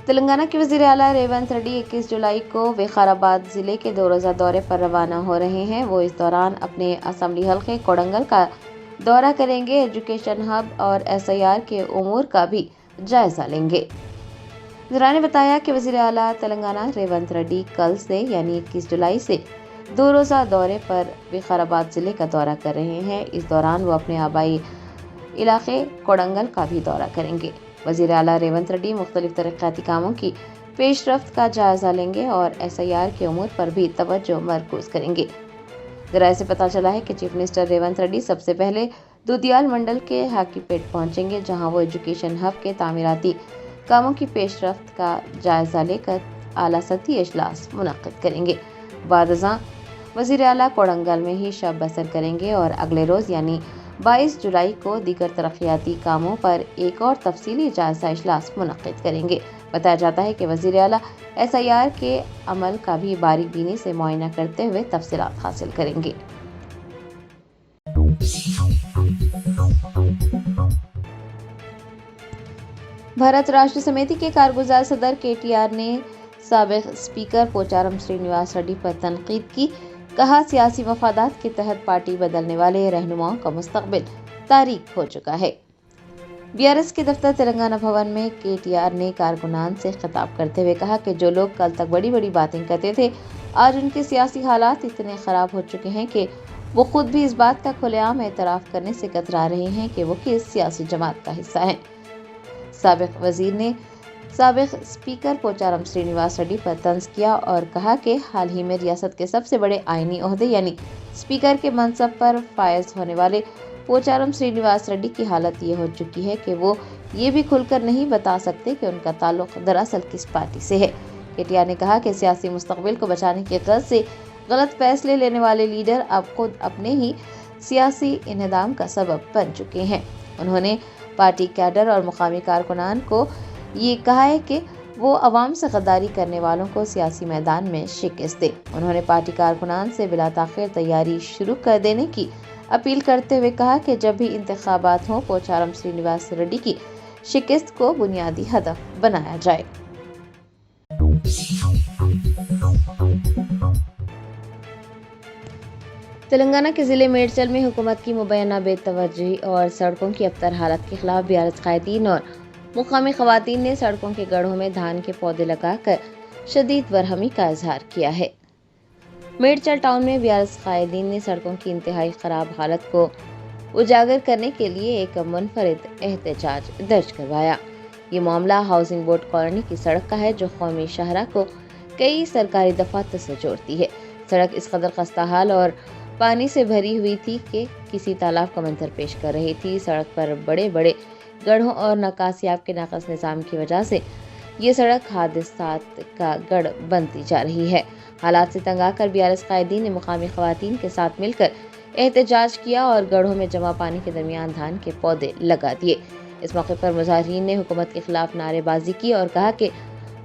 تلنگانہ کے وزیر اعلیٰ ریونت ریڈی 21 جولائی کو وقارآباد ضلع کے 2 روزہ دورے پر روانہ ہو رہے ہیں۔ وہ اس دوران اپنے اسمبلی حلقے کوڑنگل کا دورہ کریں گے۔ ایجوکیشن ہب اور SIR کے امور کا بھی جائزہ لیں گے۔ وزراء نے بتایا کہ وزیر اعلیٰ تلنگانہ ریونت ریڈی کل سے یعنی 21 جولائی سے 2 روزہ دورے پر وقارآباد ضلع کا دورہ کر رہے ہیں۔ اس دوران وہ اپنے آبائی علاقے کوڑنگل کا بھی دورہ کریں گے۔ وزیر اعلیٰ ریونت ریڈی مختلف ترقیاتی کاموں کی پیش رفت کا جائزہ لیں گے اور SIR کے امور پر بھی توجہ مرکوز کریں گے۔ ذرائع سے پتہ چلا ہے کہ چیف منسٹر ریونت ریڈی سب سے پہلے دودھیال منڈل کے ہاکی پیٹ پہنچیں گے، جہاں وہ ایجوکیشن ہب کے تعمیراتی کاموں کی پیش رفت کا جائزہ لے کر اعلیٰ سطحی اجلاس منعقد کریں گے۔ بعد ازاں وزیر اعلیٰ کوڑنگل میں ہی شب بسر کریں گے اور اگلے روز یعنی 22 جولائی کو دیگر ترقیاتی کاموں پر ایک اور تفصیلی جائزہ اجلاس منعقد کریں گے۔ بتایا جاتا ہے کہ وزیر اعلیٰ SIR کے عمل کا بھی باریک بینی سے معائنہ کرتے ہوئے تفصیلات حاصل کریں گے۔ بھارت راشٹر سمیتی کے کارگزار صدر KTR نے سابق اسپیکر پوچارم سرینیواس ریڈی پر تنقید کی۔ کہا سیاسی مفادات کے تحت پارٹی بدلنے والے رہنماؤں کا مستقبل تاریک ہو چکا ہے۔ BRS کے دفتر تلنگانہ بھون میں KTR نے کارکنان سے خطاب کرتے ہوئے کہا کہ جو لوگ کل تک بڑی بڑی باتیں کرتے تھے، آج ان کے سیاسی حالات اتنے خراب ہو چکے ہیں کہ وہ خود بھی اس بات کا کھلے عام اعتراف کرنے سے کترا رہے ہیں کہ وہ کس سیاسی جماعت کا حصہ ہیں۔ سابق وزیر نے سابق اسپیکر پوچارم سرینیواس ریڈی پر طنز کیا اور کہا کہ حال ہی میں ریاست کے سب سے بڑے آئینی عہدے یعنی اسپیکر کے منصب پر فائز ہونے والے پوچارم سرینیواس ریڈی کی حالت یہ ہو چکی ہے کہ وہ یہ بھی کھل کر نہیں بتا سکتے کہ ان کا تعلق دراصل کس پارٹی سے ہے۔ KTR نے کہا کہ سیاسی مستقبل کو بچانے کی غرض سے غلط فیصلے لینے والے لیڈر اب خود اپنے ہی سیاسی انہدام کا سبب بن چکے ہیں۔ انہوں نے پارٹی کیڈر اور مقامی کارکنان کو یہ کہا ہے کہ وہ عوام سے غداری کرنے والوں کو سیاسی میدان میں شکست دے۔ انہوں نے پارٹی کارکنان سے بلا تاخیر تیاری شروع کر دینے کی اپیل کرتے ہوئے کہا کہ جب بھی انتخابات ہوں پوچارم سرینیواس ریڈی کی شکست کو بنیادی ہدف بنایا جائے۔ تلنگانہ کے ضلع میڈچل میں حکومت کی مبینہ بے توجہی اور سڑکوں کی ابتر حالت کے خلاف BRS قائدین اور مقامی خواتین نے سڑکوں کے گڑھوں میں دھان کے پودے لگا کر شدید برہمی کا اظہار کیا ہے۔ میڈچل ٹاؤن میں BRS قائدین نے سڑکوں کی انتہائی خراب حالت کو اجاگر کرنے کے لیے ایک منفرد احتجاج درج کروایا۔ یہ معاملہ ہاؤسنگ بورڈ کالونی کی سڑک کا ہے جو قومی شاہراہ کو کئی سرکاری دفاتر سے جوڑتی ہے۔ سڑک اس قدر خستہ حال اور پانی سے بھری ہوئی تھی کہ کسی تالاب کا منظر پیش کر رہی تھی۔ سڑک پر بڑے بڑے گڑھوں اور نکاسیاب کے ناقص نظام کی وجہ سے یہ سڑک حادثات کا گڑھ بنتی جا رہی ہے۔ حالات سے تنگ آ کر BRS قائدین نے مقامی خواتین کے ساتھ مل کر احتجاج کیا اور گڑھوں میں جمع پانی کے درمیان دھان کے پودے لگا دیے۔ اس موقع پر مظاہرین نے حکومت کے خلاف نعرے بازی کی اور کہا کہ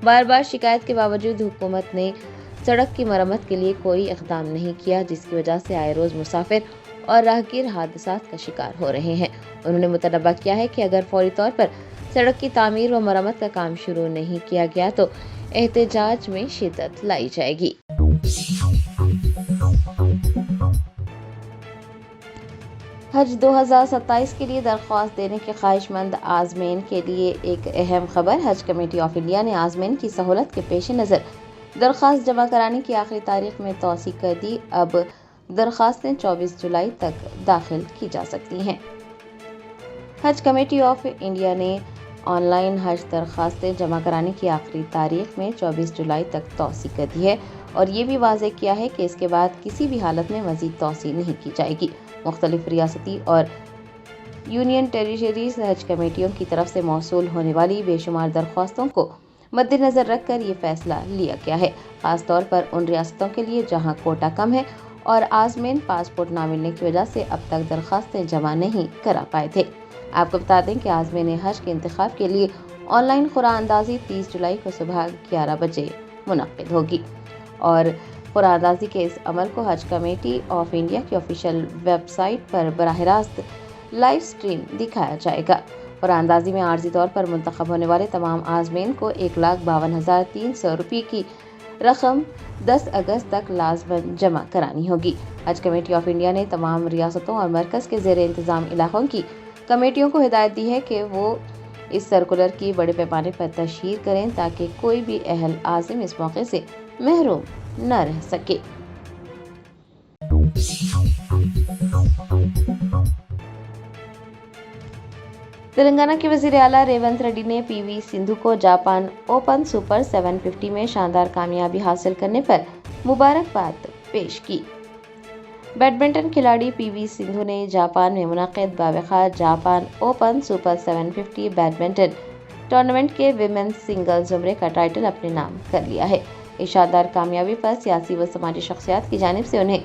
بار بار شکایت کے باوجود حکومت نے سڑک کی مرمت کے لیے کوئی اقدام نہیں کیا، جس کی وجہ سے آئے روز مسافر اور راہگیر حادثات کا شکار ہو رہے ہیں۔ انہوں نے مطالبہ کیا ہے کہ اگر فوری طور پر سڑک کی تعمیر و مرمت کا کام شروع نہیں کیا گیا تو احتجاج میں شدت لائی جائے گی۔ حج 2027 کے لیے درخواست دینے کے خواہش مند عازمین کے لیے ایک اہم خبر۔ حج کمیٹی آف انڈیا نے عازمین کی سہولت کے پیش نظر درخواست جمع کرانے کی آخری تاریخ میں توسیع کر دی۔ اب درخواستیں 24 جولائی تک داخل کی جا سکتی ہیں۔ حج کمیٹی آف انڈیا نے آن لائن حج درخواستیں جمع کرانے کی آخری تاریخ میں 24 جولائی تک توسیع کر دی ہے اور یہ بھی واضح کیا ہے کہ اس کے بعد کسی بھی حالت میں مزید توسیع نہیں کی جائے گی۔ مختلف ریاستی اور یونین ٹیریٹریز حج کمیٹیوں کی طرف سے موصول ہونے والی بے شمار درخواستوں کو مد نظر رکھ کر یہ فیصلہ لیا گیا ہے، خاص طور پر ان ریاستوں کے لیے جہاں کوٹا کم ہے اور عازمین پاسپورٹ نہ ملنے کی وجہ سے اب تک درخواستیں جمع نہیں کرا پائے تھے۔ آپ کو بتا دیں کہ عازمین حج کے انتخاب کے لیے آن لائن قرعہ اندازی 30 جولائی کو صبح 11 بجے منعقد ہوگی اور قرعہ اندازی کے اس عمل کو حج کمیٹی آف انڈیا کی آفیشیل ویب سائٹ پر براہ راست لائیو سٹریم دکھایا جائے گا۔ قرآن اندازی میں عارضی طور پر منتخب ہونے والے تمام عازمین کو 1,52,300 روپے کی رقم 10 اگست تک لازماً جمع کرانی ہوگی۔ حج کمیٹی آف انڈیا نے تمام ریاستوں اور مرکز کے زیر انتظام علاقوں کی کمیٹیوں کو ہدایت دی ہے کہ وہ اس سرکولر کی بڑے پیمانے پر تشہیر کریں تاکہ کوئی بھی اہل عازم اس موقع سے محروم نہ رہ سکے۔ تلنگانہ کے وزیر اعلیٰ ریونت ریڈی نے پی وی سندھو کو جاپان اوپن سپر 750 میں شاندار کامیابی حاصل کرنے پر مبارکباد پیش کی۔ بیڈمنٹن کھلاڑی پی وی سندھو نے جاپان میں منعقد باوقار Japan open super 750 badminton tournament کے ویمنز سنگل زمرے کا ٹائٹل اپنے نام کر لیا ہے۔ اس شاندار کامیابی پر سیاسی و سماجی شخصیات کی جانب سے انہیں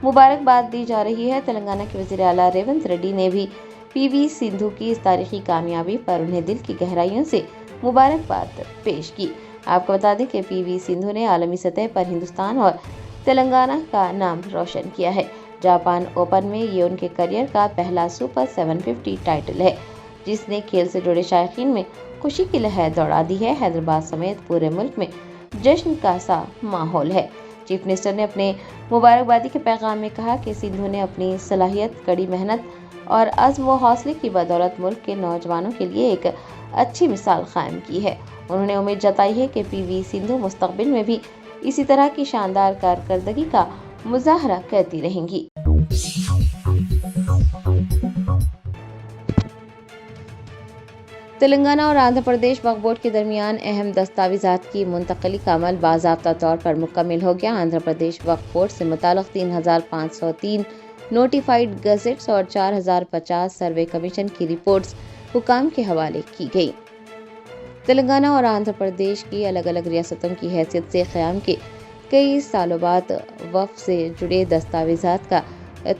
مبارکباد دی جا رہی ہے۔ تلنگانہ کے وزیر اعلیٰ ریونت ریڈی نے بھی پی وی سندھو کی اس تاریخی کامیابی پر انہیں دل کی گہرائیوں سے مبارکباد پیش کی۔ آپ کو بتا دیں کہ پی وی سندھو نے عالمی سطح پر ہندوستان اور تلنگانہ کا نام روشن کیا ہے۔ جاپان اوپن میں یہ ان کے کیریئر کا پہلا سپر 750 ٹائٹل ہے جس نے کھیل سے جڑے شائقین میں خوشی کی لہر دوڑا دی ہے۔ حیدرآباد سمیت پورے ملک میں جشن کا سا ماحول ہے۔ چیف منسٹر نے اپنے مبارکبادی کے پیغام میں کہا کہ سندھو نے اپنی صلاحیت، کڑی محنت اور عزم و حوصلے کی بدولت ملک کے نوجوانوں کے لیے ایک اچھی مثال قائم کی ہے۔ انہوں نے امید جتائی ہے کہ پی وی سندھو مستقبل میں بھی اسی طرح کی شاندار کارکردگی کا مظاہرہ کرتی رہیں گی۔ تلنگانہ اور آندھرا پردیش وقف بورڈ کے درمیان اہم دستاویزات کی منتقلی کا عمل باضابطہ طور پر مکمل ہو گیا۔ آندھرا پردیش وقف بورڈ سے متعلق 3,503 نوٹیفائڈ گزٹس اور 4,050 سروے کمیشن کی رپورٹس حکام کے حوالے کی گئی۔ تلنگانہ اور آندھرا پردیش کی الگ الگ ریاستوں کی حیثیت سے قیام کے کئی سالوں بعد وقف سے جڑے دستاویزات کا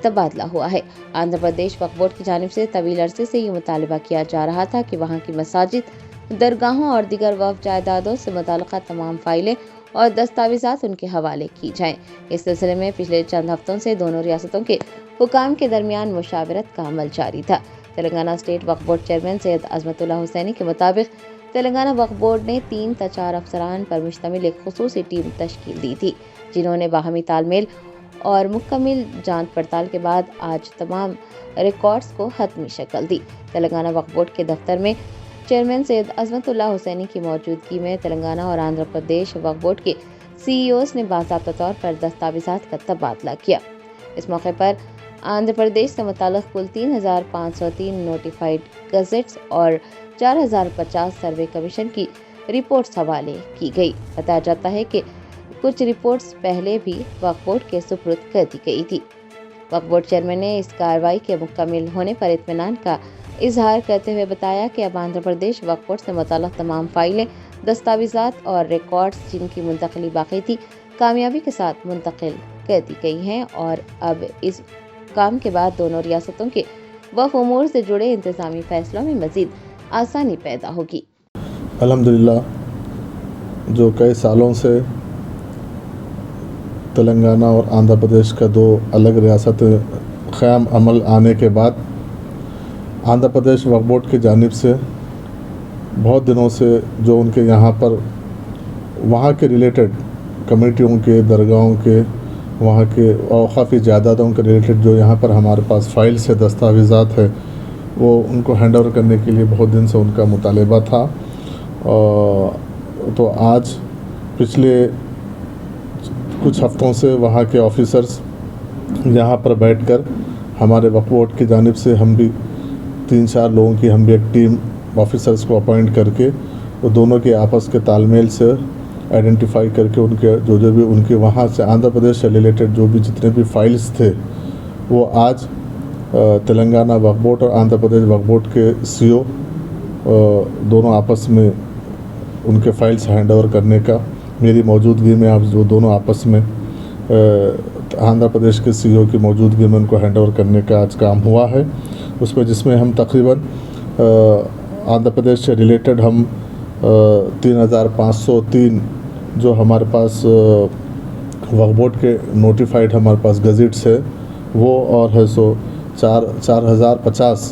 تبادلہ ہوا ہے۔ آندھرا پردیش وقف بورڈ کی جانب سے طویل عرصے سے یہ مطالبہ کیا جا رہا تھا کہ وہاں کی مساجد، درگاہوں اور دیگر وقف جائیدادوں سے متعلقہ تمام فائلیں اور دستاویزات ان کے حوالے کی جائیں۔ اس سلسلے میں پچھلے چند ہفتوں سے دونوں ریاستوں کے حکام کے درمیان مشاورت کا عمل جاری تھا۔ تلنگانہ اسٹیٹ وقف بورڈ چیئرمین سید عظمت اللہ حسینی کے مطابق تلنگانہ وقف بورڈ نے 3 تا 4 افسران پر مشتمل ایک خصوصی ٹیم تشکیل دی تھی جنہوں نے باہمی تال میل اور مکمل جانچ پڑتال کے بعد آج تمام ریکارڈز کو حتمی شکل دی۔ تلنگانہ وقف بورڈ کے دفتر میں چیئرمین سید عظمت اللہ حسینی کی موجودگی میں تلنگانہ اور آندھرا پردیش وقف بورڈ کے سی ای اوز نے باضابطہ طور پر دستاویزات کا تبادلہ کیا۔ اس موقع پر آندھرا پردیش سے متعلق کل 3,503 نوٹیفائڈ گزٹس اور 4,050 سروے کمیشن کی رپورٹس حوالے کی گئی۔ بتایا جاتا ہے کہ کچھ رپورٹس پہلے بھی وقف بورڈ کے سپرد کر دی گئی تھی۔ وقف بورڈ چیئرمین نے اس کارروائی کے مکمل ہونے پر اطمینان کا اظہار کرتے ہوئے بتایا کہ اب آندھرا پردیش وقف بورڈ سے متعلق تمام فائلیں، دستاویزات اور ریکارڈز جن کی منتقلی باقی تھی کامیابی کے ساتھ منتقل کر دی گئی ہیں اور اب اس کام کے بعد دونوں ریاستوں کے وقف امور سے جڑے انتظامی فیصلوں میں مزید آسانی پیدا ہوگی۔ الحمدللہ جو کئی سالوں سے تلنگانہ اور آندھرا پردیش کا دو الگ ریاستیں قیام عمل آنے کے بعد آندھرا پردیش وقف بورڈ کی جانب سے بہت دنوں سے جو ان کے یہاں پر وہاں کے ریلیٹڈ کمیٹیوں کے، درگاہوں کے، وہاں کے اوقافی جائیدادوں کے ریلیٹڈ جو یہاں پر ہمارے پاس فائلز ہے، دستاویزات ہے، وہ ان کو ہینڈ اوور کرنے کے لیے بہت دن سے ان کا مطالبہ تھا۔ تو آج پچھلے کچھ ہفتوں سے وہاں کے آفیسرز یہاں پر بیٹھ کر ہمارے وقف بورڈ کی جانب سے ہم بھی 3-4 لوگوں کی ہم بھی ایک ٹیم آفیسرز کو اپوائنٹ کر کے وہ دونوں کے آپس کے تال میل سے آئیڈینٹیفائی کر کے ان کے جو بھی ان کے وہاں سے آندھرا پردیش سے ریلیٹڈ جو بھی جتنے بھی فائلز تھے وہ آج تلنگانہ وقف بورڈ اور آندھرا پردیش وقف بورڈ کے سی او دونوں آپس میں ان کے فائلز ہینڈ اوور کرنے کا میری موجودگی میں آپ جو دونوں آپس میں آندھرا پردیش کے سی او کی موجودگی میں ان کو ہینڈ اوور کرنے کا آج کام ہوا ہے۔ اس میں جس میں ہم تقریباً آندھرا پردیش سے ریلیٹڈ ہم 3,503 جو ہمارے پاس وقف بورڈ کے نوٹیفائڈ ہمارے پاس گزٹس ہے وہ اور ہے سو 4,050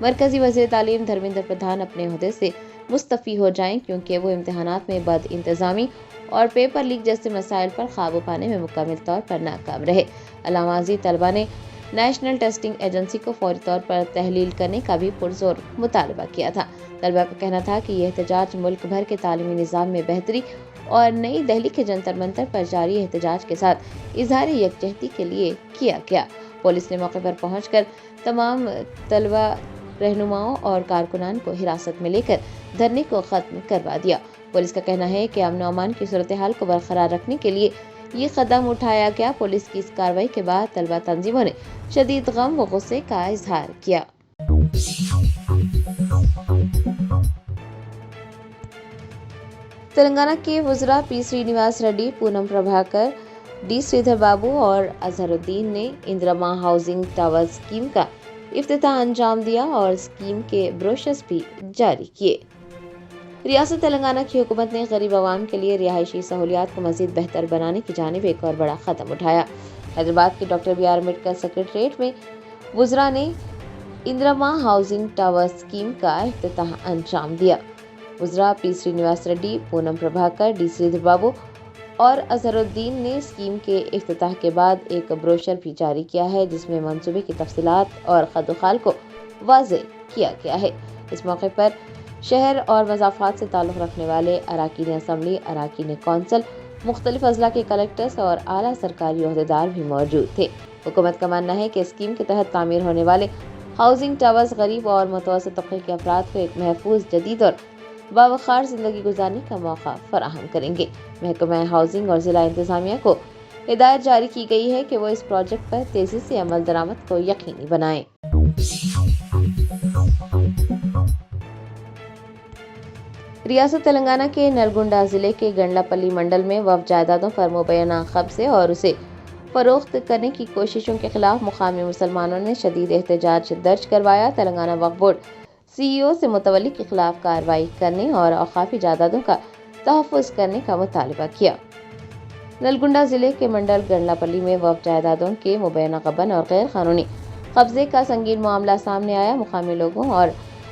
مرکزی وزیر تعلیم دھرمیندر پردھان اپنے عہدے سے مستعفی ہو جائیں کیونکہ وہ امتحانات میں بد انتظامی اور پیپر لیک جیسے مسائل پر قابو پانے میں مکمل طور پر ناکام رہے۔ علامہ ازیں طلبہ نے نیشنل ٹیسٹنگ ایجنسی کو فوری طور پر تحلیل کرنے کا بھی پرزور مطالبہ کیا تھا۔ طلبہ کا کہنا تھا کہ یہ احتجاج ملک بھر کے تعلیمی نظام میں بہتری اور نئی دہلی کے جنتر منتر پر جاری احتجاج کے ساتھ اظہار یکجہتی کے لیے کیا گیا۔ پولیس نے موقع پر پہنچ کر تمام طلبہ، رہنماؤں اور کارکنان کو حراست میں لے کر دھرنے کو ختم کروا دیا۔ پولیس کا کہنا ہے کہ امن و امان کی صورتحال کو برقرار رکھنے کے لیے یہ قدم اٹھایا گیا۔ پولیس کی اس کارروائی کے بعد طلبہ تنظیموں نے شدید غم و غصے کا اظہار کیا۔ تلنگانہ کے وزراء پی سرینیواس ریڈی، پونم پربھاکر، ڈی سریدھر بابو اور اظہر الدین نے اندرما ہاؤسنگ ٹاور اسکیم کا افتتاح انجام دیا اور اسکیم کے بروشرز بھی جاری کیے۔ ریاست تلنگانہ کی حکومت نے غریب عوام کے لیے رہائشی سہولیات کو مزید بہتر بنانے کی جانب ایک اور بڑا قدم اٹھایا۔ حیدرآباد کے doctor B R Ambedkar secretariat میں وزراء نے اندرما ہاؤسنگ ٹاور اسکیم کا افتتاح انجام دیا۔ وزراء پی سرینیواس ریڈی، پونم پربھاکر، ڈی سریدھر بابو اور اظہر الدین نے اسکیم کے افتتاح کے بعد ایک بروشر بھی جاری کیا ہے جس میں منصوبے کی تفصیلات اور خد و خال کو واضح کیا گیا ہے۔ اس موقع پر شہر اور مضافات سے تعلق رکھنے والے اراکین اسمبلی، اراکین کونسل، مختلف اضلاع کے کلکٹرز اور اعلیٰ سرکاری عہدیدار بھی موجود تھے۔ حکومت کا ماننا ہے کہ اسکیم کے تحت تعمیر ہونے والے ہاؤسنگ ٹاورز غریب اور متوسط طبقے کے افراد کو ایک محفوظ، جدید اور باوقار زندگی گزارنے کا موقع فراہم کریں گے۔ محکمہ ہاؤسنگ اور ضلع انتظامیہ کو ہدایت جاری کی گئی ہے کہ وہ اس پروجیکٹ پر تیزی سے عمل درآمد کو یقینی بنائیں۔ ریاست تلنگانہ کے نلگنڈا ضلع کے گنڈلاپلی منڈل میں وقف جائیدادوں پر مبینہ قبضے اور اسے فروخت کرنے کی کوششوں کے خلاف مقامی مسلمانوں نے شدید احتجاج درج کروایا۔ تلنگانہ وقف بورڈ سی ای او سے متولی کے خلاف کارروائی کرنے اور اوقافی جائیدادوں کا تحفظ کرنے کا مطالبہ کیا۔ نلگنڈا ضلع کے منڈل گنڈلاپلی میں وقف جائیدادوں کے مبینہ غبن اور غیر قانونی قبضے کا سنگین معاملہ سامنے آیا۔ مقامی لوگوں اور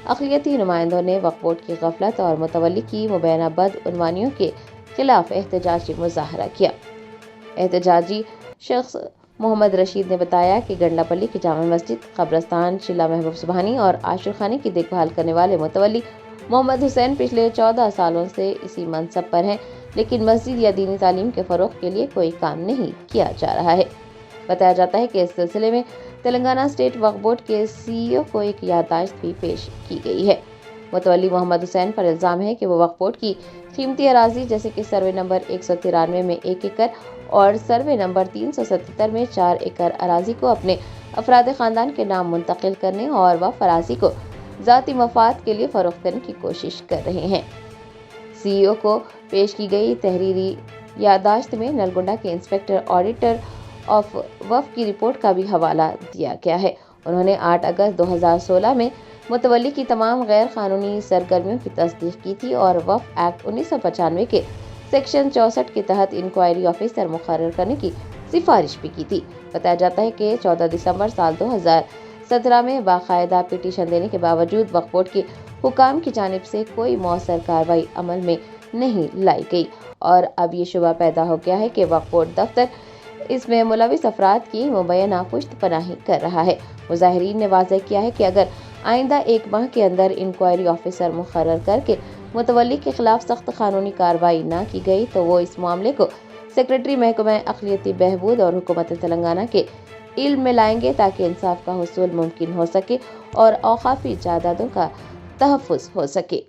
اقلیتی نمائندوں نے وقف بورڈ کی غفلت اور متولی کی مبینہ بدعنوانیوں کے خلاف احتجاجی مظاہرہ کیا۔ احتجاجی شخص محمد رشید نے بتایا کہ گنڈلاپلی کی جامع مسجد، قبرستان، شیلا محبوب سبحانی اور عاشور خانے کی دیکھ بھال کرنے والے متولی محمد حسین پچھلے 14 سالوں سے اسی منصب پر ہیں، لیکن مسجد یا دینی تعلیم کے فروغ کے لیے کوئی کام نہیں کیا جا رہا ہے۔ بتایا جاتا ہے کہ اس سلسلے میں تلنگانہ اسٹیٹ وقف بورڈ کے سی ای او کو ایک یادداشت بھی پیش کی گئی ہے۔ متولی محمد حسین پر الزام ہے کہ وہ وقف بورڈ کی قیمتی اراضی جیسے کہ سروے نمبر 193 میں 1 ایکڑ اور سروے نمبر 377 میں 4 ایکڑ اراضی کو اپنے افراد خاندان کے نام منتقل کرنے اور وقف اراضی کو ذاتی مفاد کے لیے فروخت کرنے کی کوشش کر رہے ہیں۔ سی ای او کو پیش کی گئی تحریری یادداشت میں نلگنڈا کے انسپکٹر آڈیٹر آف وقف کی رپورٹ کا بھی حوالہ دیا گیا ہے۔ انہوں نے 8 اگست 2016 میں متولی کی تمام غیر قانونی سرگرمیوں کی تصدیق کی تھی اور وقف ایکٹ 1995 کے سیکشن 64 کے تحت انکوائری آفیسر مقرر کرنے کی سفارش بھی کی تھی۔ بتایا جاتا ہے کہ 14 دسمبر سال 2017 میں باقاعدہ پٹیشن دینے کے باوجود وقف بورڈ کے حکام کی جانب سے کوئی مؤثر کارروائی عمل میں نہیں لائی گئی اور اب یہ شبہ پیدا ہو گیا ہے کہ وقف بورڈ دفتر اس میں ملوث افراد کی مبینہ پشت پناہی کر رہا ہے۔ مظاہرین نے واضح کیا ہے کہ اگر آئندہ 1 ماہ کے اندر انکوائری آفیسر مقرر کر کے متولی کے خلاف سخت قانونی کارروائی نہ کی گئی تو وہ اس معاملے کو سیکریٹری محکمہ اقلیتی بہبود اور حکومت تلنگانہ کے علم میں لائیں گے تاکہ انصاف کا حصول ممکن ہو سکے اور اوقافی جائیدادوں کا تحفظ ہو سکے۔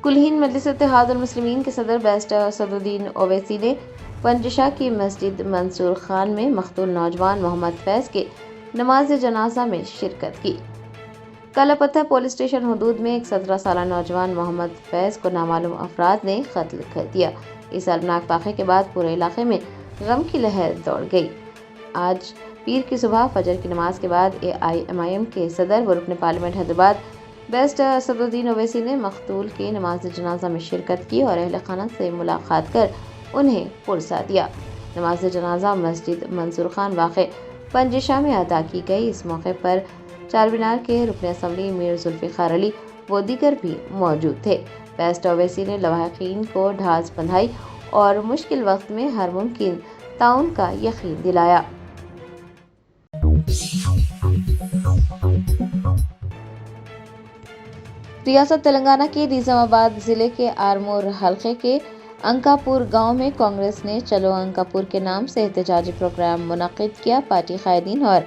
کلہین مجلس اتحاد المسلمین کے صدر بیرسٹر اسدالدین اویسی نے پنجشاہ کی مسجد منصور خان میں مقتول نوجوان محمد فیض کے نماز جنازہ میں شرکت کی۔ کالاپتھر پولیس اسٹیشن حدود میں ایک 17 سالہ نوجوان محمد فیض کو نامعلوم افراد نے قتل کر دیا۔ اس المناک واقعے کے بعد پورے علاقے میں غم کی لہر دوڑ گئی۔ آج پیر کی صبح فجر کی نماز کے بعد AIMIM کے صدر و رکن پارلیمنٹ حیدرآباد بیرسٹر اسدالدین اویسی نے مقتول کے نماز جنازہ میں شرکت کی اور اہل خانہ سے ملاقات کر انہیں پرسہ دیا۔ نماز جنازہ مسجد منصور خان واقع پنجشاہ میں ادا کی گئی۔ اس موقع پر چارمینار کے رکن اسمبلی میر ذوالفقار علی و دیگر بھی موجود تھے۔ بیسٹ اویسی نے لواحقین کو ڈھارس بندھائی اور مشکل وقت میں ہر ممکن تعاون کا یقین دلایا۔ ریاست تلنگانہ کے نظام آباد ضلع کے آرمور حلقے کے انکاپور گاؤں میں کانگریس نے چلو انکاپور کے نام سے احتجاجی پروگرام منعقد کیا۔ پارٹی قائدین اور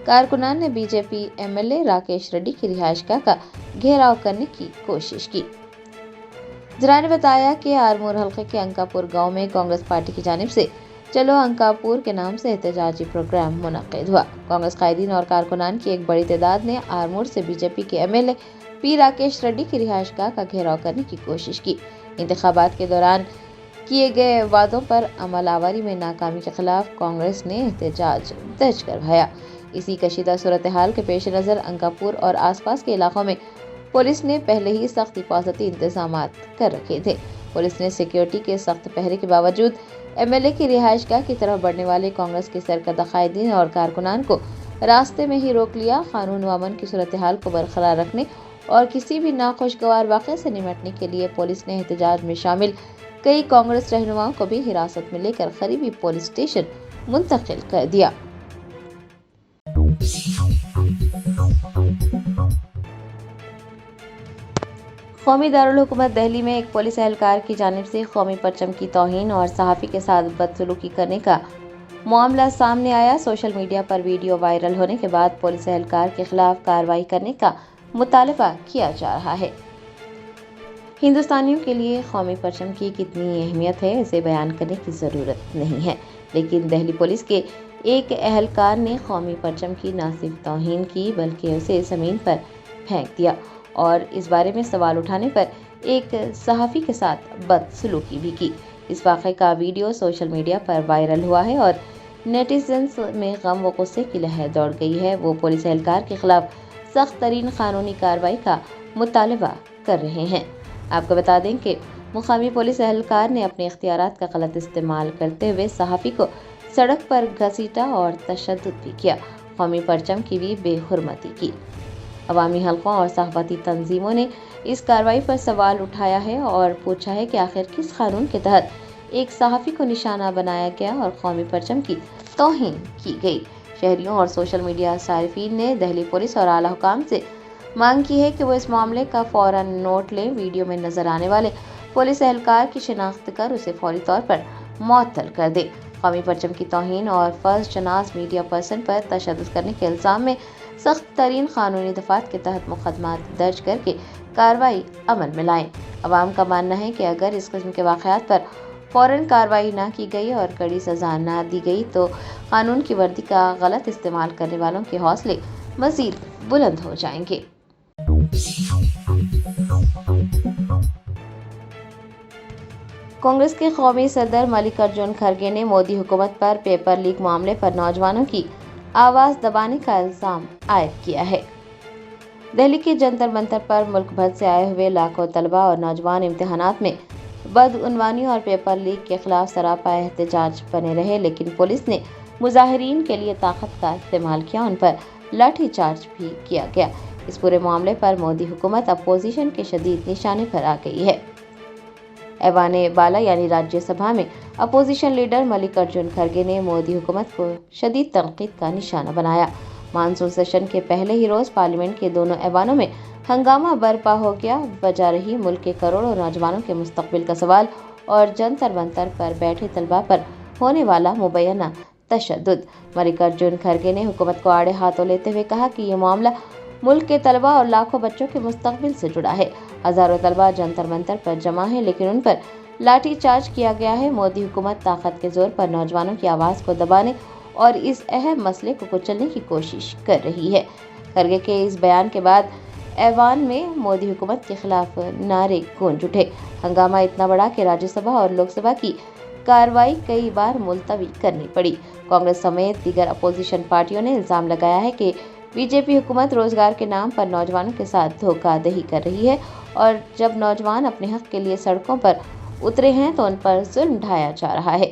کارکنان نے B J P M L A Rakesh Reddy کی رہائش گاہ کا گھیراؤ کرنے کی کوشش کی۔ ذرائع نے بتایا کہ آرمور حلقے کے انکاپور گاؤں میں کانگریس پارٹی کی جانب سے چلو انکاپور کے نام سے احتجاجی پروگرام منعقد ہوا۔ کانگریس قائدین اور کارکنان کی ایک بڑی تعداد نے آرمور سے بی جے پی کے M L A P Rakesh Reddy کی رہائش گاہ کا گھیراؤ کرنے کی کوشش کی۔ انتخابات کے دوران کیے گئے وعدوں پر عمل آوری میں ناکامی کے خلاف کانگریس نے احتجاج درج کروایا۔ اسی کشیدہ صورتحال کے پیش نظر انکاپور اور آس پاس کے علاقوں میں پولیس نے پہلے ہی سخت حفاظتی انتظامات کر رکھے تھے۔ پولیس نے سیکیورٹی کے سخت پہرے کے باوجود ایم ایل اے کی رہائش گاہ کی طرف بڑھنے والے کانگریس کے سرکردہ قائدین اور کارکنان کو راستے میں ہی روک لیا۔ قانون و امن کی صورتحال کو برقرار رکھنے اور کسی بھی ناخوشگوار واقعے سے نمٹنے کے لیے پولیس نے احتجاج میں شامل کئی کانگریس رہنماؤں کو بھی حراست میں لے کر قریبی پولیس اسٹیشن منتقل کر دیا۔ قومی دارالحکومت دہلی میں ایک پولیس اہلکار کی جانب سے قومی پرچم کی توہین اور صحافی کے ساتھ بدسلوکی کرنے کا معاملہ سامنے آیا۔ سوشل میڈیا پر ویڈیو وائرل ہونے کے بعد پولیس اہلکار کے خلاف کارروائی کرنے کا مطالبہ کیا جا رہا ہے۔ ہندوستانیوں کے لیے قومی پرچم کی کتنی اہمیت ہے اسے بیان کرنے کی ضرورت نہیں ہے، لیکن دہلی پولیس کے ایک اہلکار نے قومی پرچم کی نہ صرف توہین کی بلکہ اسے زمین پر پھینک دیا اور اس بارے میں سوال اٹھانے پر ایک صحافی کے ساتھ بدسلوکی بھی کی۔ اس واقعے کا ویڈیو سوشل میڈیا پر وائرل ہوا ہے اور نیٹیزنز میں غم و غصے کی لہر دوڑ گئی ہے۔ وہ پولیس اہلکار کے خلاف سخت ترین قانونی کارروائی کا مطالبہ کر رہے ہیں۔ آپ کو بتا دیں کہ مقامی پولیس اہلکار نے اپنے اختیارات کا غلط استعمال کرتے ہوئے صحافی کو سڑک پر گھسیٹا اور تشدد بھی کیا، قومی پرچم کی بھی بے حرمتی کی۔ عوامی حلقوں اور صحافتی تنظیموں نے اس کارروائی پر سوال اٹھایا ہے اور پوچھا ہے کہ آخر کس قانون کے تحت ایک صحافی کو نشانہ بنایا گیا اور قومی پرچم کی توہین کی گئی۔ شہریوں اور سوشل میڈیا صارفین نے دہلی پولیس اور اعلیٰ حکام سے مانگ کی ہے کہ وہ اس معاملے کا فوراً نوٹ لیں، ویڈیو میں نظر آنے والے پولیس اہلکار کی شناخت کر اسے فوری طور پر معطل کر دیں۔ قومی پرچم کی توہین اور فرض شناس میڈیا پرسن پر تشدد کرنے کے الزام میں سخت ترین قانونی دفعات کے تحت مقدمات درج کر کے کارروائی عمل میں لائیں۔ عوام کا ماننا ہے کہ اگر اس قسم کے واقعات پر فوراً کارروائی نہ کی گئی اور کڑی سزا نہ دی گئی تو قانون کی وردی کا غلط استعمال کرنے والوں کے حوصلے مزید بلند ہو جائیں گے۔ کانگریس کے قومی صدر ملک ارجن کھرگے نے مودی حکومت پر پیپر لیک معاملے پر نوجوانوں کی آواز دبانے کا الزام عائد کیا ہے۔ دہلی کے جنتر منتر پر ملک بھر سے آئے ہوئے لاکھوں طلبہ اور نوجوان امتحانات میں بدعنوانی اور پیپر لیک کے خلاف سراپا احتجاج بنے رہے، لیکن پولیس نے مظاہرین کے لیے طاقت کا استعمال کیا، ان پر لاٹھی چارج بھی کیا گیا۔ اس پورے معاملے پر مودی حکومت اپوزیشن کے شدید نشانے پر آ گئی ہے۔ ایوان بالا یعنی راجیہ سبھا میں اپوزیشن لیڈر ملک ارجن کھرگے نے مودی حکومت کو شدید تنقید کا نشانہ بنایا۔ مانسون سیشن کے پہلے ہی روز پارلیمنٹ کے دونوں ایوانوں میں ہنگامہ برپا ہو گیا۔ وجہ رہی ملک کے کروڑوں نوجوانوں کے مستقبل کا سوال اور جنتر منتر پر بیٹھے طلبہ پر ہونے والا مبینہ تشدد۔ ملک ارجن کھرگے نے حکومت کو آڑے ہاتھوں لیتے ہوئے کہا کہ یہ معاملہ ملک کے طلبہ اور لاکھوں بچوں کے مستقبل سے جڑا ہے۔ ہزاروں طلبہ جنتر منتر پر جمع ہیں لیکن ان پر لاٹھی چارج کیا گیا ہے۔ مودی حکومت طاقت کے زور پر نوجوانوں کی آواز کو دبانے اور اس اہم مسئلے کو کچلنے کی کوشش کر رہی ہے۔ کھرگے کے اس بیان کے بعد ایوان میں مودی حکومت کے خلاف نعرے گونج اٹھے۔ ہنگامہ اتنا بڑا کہ راجیہ سبھا اور لوک سبھا کی کارروائی کئی بار ملتوی کرنی پڑی۔ کانگریس سمیت دیگر اپوزیشن پارٹیوں نے الزام لگایا ہے کہ بی جے پی حکومت روزگار کے نام پر نوجوانوں کے ساتھ دھوکہ دہی کر رہی ہے اور جب نوجوان اپنے حق کے لیے سڑکوں پر اترے ہیں تو ان پر ظلم ڈھایا جا رہا ہے۔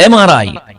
MRI,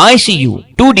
ICU, 2D